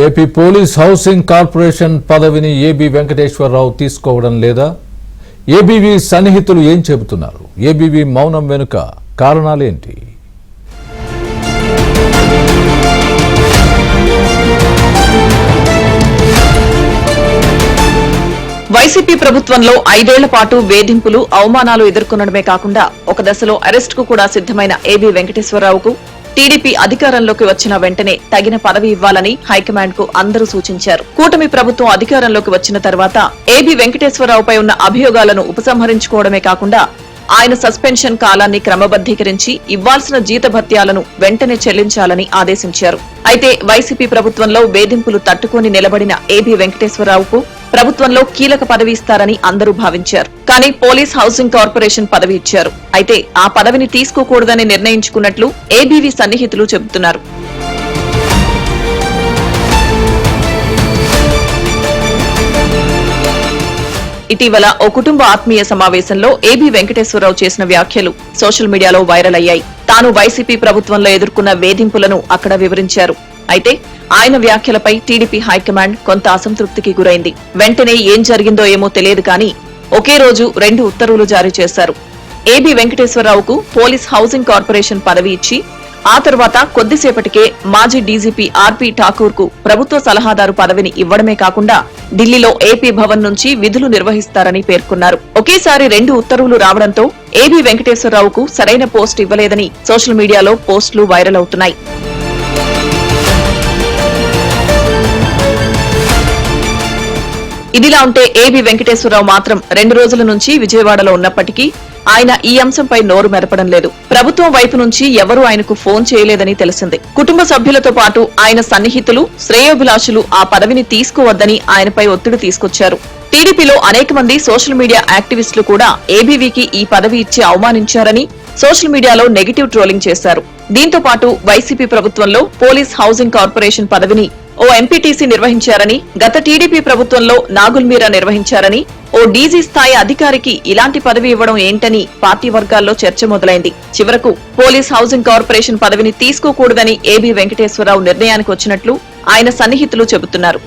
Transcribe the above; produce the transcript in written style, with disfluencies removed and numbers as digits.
AP police housing corporation పదవిని AB Venkateswararao తీసుకోవడం లేదా? ఏబీవీ సన్నిహితులు ఏం చెబుతున్నారు? ఏబీవీ మౌనం వెనుక కారణాలేంటి? వైసీపీ ప్రభుత్వంలో 5 ఏళ్ల పాటు వేధింపులు, అవమానాలు ఎదుర్కొనడమే కాకుండా ఒక దశలో అరెస్టుకు కూడా సిద్ధమైన ఏబీ వెంకటేశ్వరరావుకు టీడీపీ అధికారంలోకి వచ్చిన వెంటనే తగిన పదవి ఇవ్వాలని హైకమాండ్ కు అందరూ సూచించారు. కూటమి ప్రభుత్వం అధికారంలోకి వచ్చిన తర్వాత ఏబీ వెంకటేశ్వరరావుపై ఉన్న అభియోగాలను ఉపసంహరించుకోవడమే కాకుండా ఆయన సస్పెన్షన్ కాలాన్ని క్రమబద్దీకరించి ఇవ్వాల్సిన జీతభత్యాలను వెంటనే చెల్లించాలని ఆదేశించారు. అయితే వైసీపీ ప్రభుత్వంలో వేధింపులు తట్టుకుని నిలబడిన ఏబీ వెంకటేశ్వరరావుకు ప్రభుత్వంలో కీలక పదవి ఇస్తారని అందరూ భావించారు. కానీ పోలీస్ హౌసింగ్ కార్పొరేషన్ పదవి ఇచ్చారు. అయితే ఆ పదవిని తీసుకోకూడదని నిర్ణయించుకున్నట్లు ఏబీవీ సన్నిహితులు చెబుతున్నారు. ఇటీవల ఓ కుటుంబ ఆత్మీయ సమావేశంలో ఏబీ వెంకటేశ్వరరావు చేసిన వ్యాఖ్యలు సోషల్ మీడియాలో వైరల్ అయ్యాయి. తాను వైసీపీ ప్రభుత్వంలో ఎదుర్కొన్న వేధింపులను అక్కడ వివరించారు. అయితే ఆయన వ్యాఖ్యలపై టీడీపీ హైకమాండ్ కొంత అసంతృప్తికి గురైంది. వెంటనే ఏం జరిగిందో ఏమో తెలియదు కానీ ఒకే రోజు 2 ఉత్తర్వులు జారీ చేశారు. ఏబీ వెంకటేశ్వరరావుకు పోలీస్ హౌసింగ్ కార్పొరేషన్ పదవి ఇచ్చి ఆ తర్వాత కొద్దిసేపటికే మాజీ డీజీపీ ఆర్పీ ఠాకూర్ కు ప్రభుత్వ సలహాదారు పదవిని ఇవ్వడమే కాకుండా ఢిల్లీలో ఏపీ భవన్ నుంచి విధులు నిర్వహిస్తారని పేర్కొన్నారు. ఒకేసారి 2 ఉత్తర్వులు రావడంతో ఏబీ వెంకటేశ్వరరావుకు సరైన పోస్ట్ ఇవ్వలేదని సోషల్ మీడియాలో పోస్టులు వైరల్ అవుతున్నాయి. ఇదిలా ఉంటే ఏబీ వెంకటేశ్వరరావు మాత్రం 2 రోజుల నుంచి విజయవాడలో ఉన్నప్పటికీ ఆయన ఈ అంశంపై నోరు మెరపడం లేదు. ప్రభుత్వం వైపు నుంచి ఎవరూ ఆయనకు ఫోన్ చేయలేదని తెలిసింది. కుటుంబ సభ్యులతో పాటు ఆయన సన్నిహితులు, శ్రేయోభిలాషులు ఆ పదవిని తీసుకోవద్దని ఆయనపై ఒత్తిడి తీసుకొచ్చారు. టీడీపీలో అనేక మంది సోషల్ మీడియా యాక్టివిస్టులు కూడా ఏబీవీకి ఈ పదవి ఇచ్చి అవమానించారని సోషల్ మీడియాలో నెగిటివ్ ట్రోలింగ్ చేశారు. దీంతో పాటు వైసీపీ ప్రభుత్వంలో పోలీస్ హౌసింగ్ కార్పొరేషన్ పదవిని ఓ ఎంపీటీసీ నిర్వహించారని, గత టీడీపీ ప్రభుత్వంలో నాగుల్ మీరా నిర్వహించారని, ఓ డీజీ స్థాయి అధికారికి ఇలాంటి పదవి ఇవ్వడం ఏంటని పార్టీ వర్గాల్లో చర్చ మొదలైంది. చివరకు పోలీస్ హౌసింగ్ కార్పొరేషన్ పదవిని తీసుకోకూడదని ఏబీ వెంకటేశ్వరరావు నిర్ణయానికి వచ్చినట్లు ఆయన సన్నిహితులు చెబుతున్నారు.